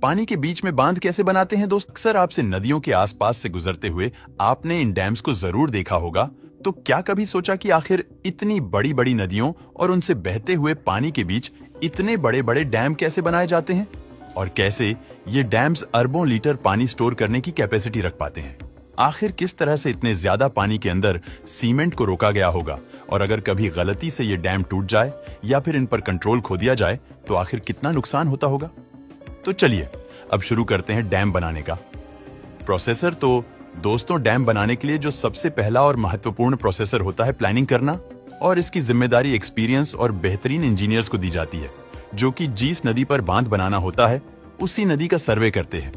पानी के बीच में बांध कैसे बनाते हैं दोस्त? अक्सर आपसे नदियों के आसपास से गुजरते हुए आपने इन डैम्स को जरूर देखा होगा। तो क्या कभी सोचा कि आखिर इतनी बड़ी बड़ी नदियों और उनसे बहते हुए पानी के बीच इतने बड़े बड़े डैम कैसे बनाए जाते हैं और कैसे ये डैम्स अरबों लीटर पानी स्टोर करने की कैपेसिटी रख पाते हैं? आखिर किस तरह से इतने ज्यादा पानी के अंदर सीमेंट को रोका गया होगा, और अगर कभी गलती से ये डैम टूट जाए या फिर इन पर कंट्रोल खो दिया जाए तो आखिर कितना नुकसान होता होगा? तो चलिए अब शुरू करते हैं डैम बनाने का प्रोसेसर। तो दोस्तों, डैम बनाने के लिए जो सबसे पहला और महत्वपूर्ण प्रोसेसर होता है प्लानिंग करना, और इसकी जिम्मेदारी एक्सपीरियंस और बेहतरीन इंजीनियर्स को दी जाती है, जो कि जिस नदी पर बांध बनाना होता है उसी नदी का सर्वे करते हैं।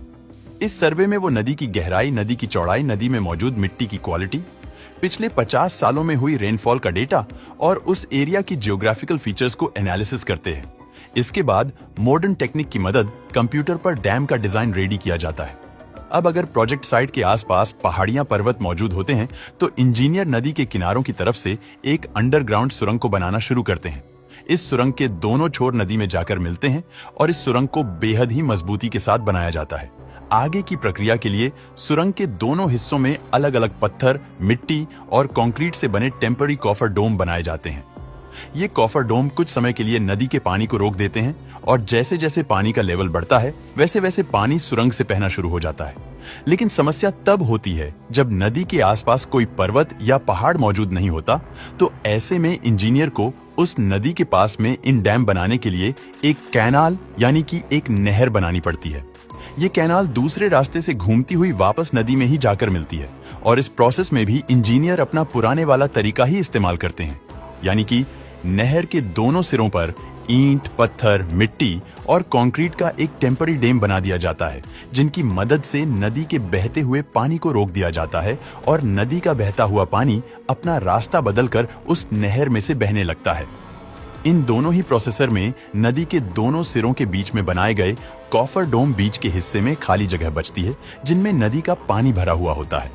इस सर्वे में वो नदी की गहराई, नदी की चौड़ाई, नदी में मौजूद मिट्टी की क्वालिटी, पिछले 50 सालों में हुई रेनफॉल का डेटा और उस एरिया की जियोग्राफिकल फीचर्स को एनालिसिस करते हैं। इसके बाद मॉडर्न टेक्निक की मदद कंप्यूटर पर डैम का डिजाइन रेडी किया जाता है। अब अगर प्रोजेक्ट साइट के आसपास पहाड़ियां, पर्वत मौजूद होते हैं तो इंजीनियर नदी के किनारों की तरफ से एक अंडरग्राउंड सुरंग को बनाना शुरू करते हैं। इस सुरंग के दोनों छोर नदी में जाकर मिलते हैं और इस सुरंग को बेहद ही मजबूती के साथ बनाया जाता है। आगे की प्रक्रिया के लिए सुरंग के दोनों हिस्सों में अलग अलग पत्थर, मिट्टी और कंक्रीट से बने टेम्पररी कॉफर डोम बनाए जाते हैं। ये कॉफर डोम कुछ समय के लिए नदी के पानी को रोक देते हैं और जैसे जैसे पानी का लेवल बढ़ता है वैसे वैसे पानी सुरंग से बहना शुरू हो जाता है। लेकिन समस्या तब होती है जब नदी के आसपास कोई पर्वत या पहाड़ मौजूद नहीं होता। तो ऐसे में इंजीनियर को उस नदी के पास में इन डैम बनाने के लिए एक कैनाल यानी कि एक नहर बनानी पड़ती है। ये कैनाल दूसरे रास्ते से घूमती हुई वापस नदी में ही जाकर मिलती है, और इस प्रोसेस में भी इंजीनियर अपना पुराने वाला तरीका ही इस्तेमाल करते हैं, यानी कि नहर के दोनों सिरों पर ईंट, पत्थर, मिट्टी और कंक्रीट का एक टेम्पररी डैम बना दिया जाता है, जिनकी मदद से नदी के बहते हुए पानी को रोक दिया जाता है और नदी का बहता हुआ पानी अपना रास्ता बदलकर उस नहर में से बहने लगता है। इन दोनों ही प्रोसेसर में नदी के दोनों सिरों के बीच में बनाए गए कॉफर डोम बीच के हिस्से में खाली जगह बचती है, जिनमें नदी का पानी भरा हुआ होता है।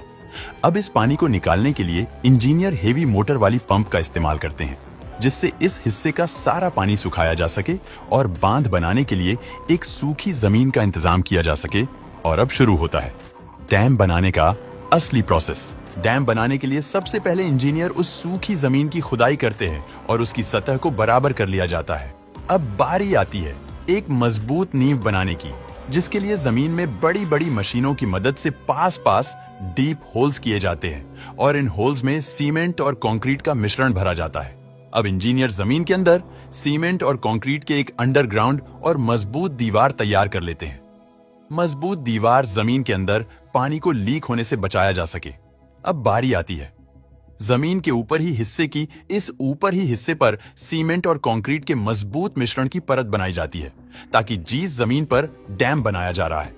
अब इस पानी को निकालने के लिए इंजीनियर हेवी मोटर वाली पंप का इस्तेमाल करते हैं, जिससे इस हिस्से का सारा पानी सुखाया जा सके और बांध बनाने के लिए एक सूखी जमीन का इंतजाम किया जा सके। और अब शुरू होता है डैम बनाने का असली प्रोसेस। डैम बनाने के लिए सबसे पहले इंजीनियर उस सूखी जमीन की खुदाई करते हैं और उसकी सतह को बराबर कर लिया जाता है। अब बारी आती है एक मजबूत नींव बनाने की, जिसके लिए जमीन में बड़ी बड़ी मशीनों की मदद से पास पास डीप होल्स किए जाते हैं और इन होल्स में सीमेंट और कंक्रीट का मिश्रण भरा जाता है। अब इंजीनियर जमीन के अंदर सीमेंट और कंक्रीट के एक अंडरग्राउंड और मजबूत दीवार तैयार कर लेते हैं। मजबूत दीवार जमीन के अंदर पानी को लीक होने से बचाया जा सके। अब बारी आती है जमीन के ऊपर ही हिस्से की इस ऊपर ही हिस्से पर सीमेंट और कंक्रीट के मजबूत मिश्रण की परत बनाई जाती है, ताकि जिस जमीन पर डैम बनाया जा रहा है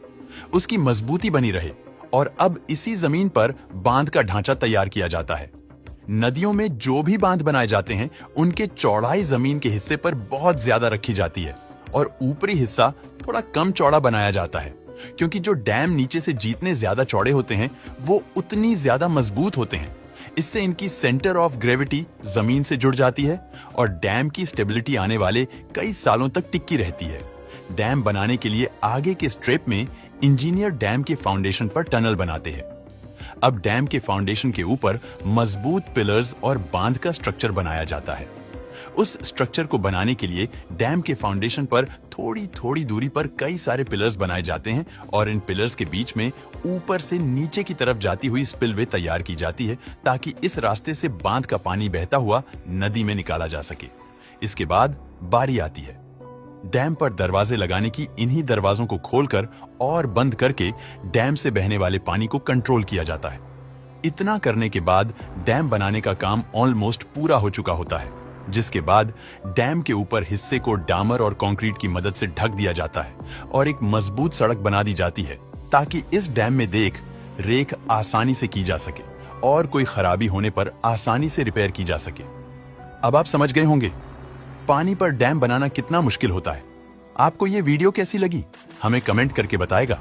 उसकी मजबूती बनी रहे। और अब इसी जमीन पर बांध का ढांचा तैयार किया जाता है। नदियों में जो भी बांध बनाए जाते हैं उनके चौड़ाई जमीन के हिस्से पर बहुत ज्यादा रखी जाती है और ऊपरी हिस्सा थोड़ा कम चौड़ा बनाया जाता है, क्योंकि जो डैम नीचे से जितने ज्यादा चौड़े होते हैं वो उतनी ज्यादा मजबूत होते हैं। इससे इनकी सेंटर ऑफ ग्रेविटी जमीन से जुड़ जाती है और डैम की स्टेबिलिटी आने वाले कई सालों तक टिकी रहती है। डैम बनाने के लिए आगे के स्ट्रेप में इंजीनियर डैम के फाउंडेशन पर टनल बनाते हैं। अब डैम के फाउंडेशन के ऊपर मजबूत पिलर्स और बांध का स्ट्रक्चर बनाया जाता है। उस स्ट्रक्चर को बनाने के लिए डैम के फाउंडेशन पर थोड़ी थोड़ी दूरी पर कई सारे पिलर्स बनाए जाते हैं और इन पिलर्स के बीच में ऊपर से नीचे की तरफ जाती हुई स्पिलवे तैयार की जाती है, ताकि इस रास्ते से बांध का पानी बहता हुआ नदी में निकाला जा सके। इसके बाद बारी आती है डैम पर दरवाजे लगाने की। इन्हीं दरवाजों को खोलकर और बंद करके डैम से बहने वाले पानी को कंट्रोल किया जाता है। इतना करने के बाद डैम बनाने का काम ऑलमोस्ट पूरा हो चुका होता है, जिसके बाद डैम के ऊपर हिस्से को डामर और कंक्रीट की मदद से ढक दिया जाता है और एक मजबूत सड़क बना दी जाती है, ताकि इस डैम में देख रेख आसानी से की जा सके और कोई खराबी होने पर आसानी से रिपेयर की जा सके। अब आप समझ गए होंगे पानी पर डैम बनाना कितना मुश्किल होता है। आपको ये वीडियो कैसी लगी हमें कमेंट करके बताएगा।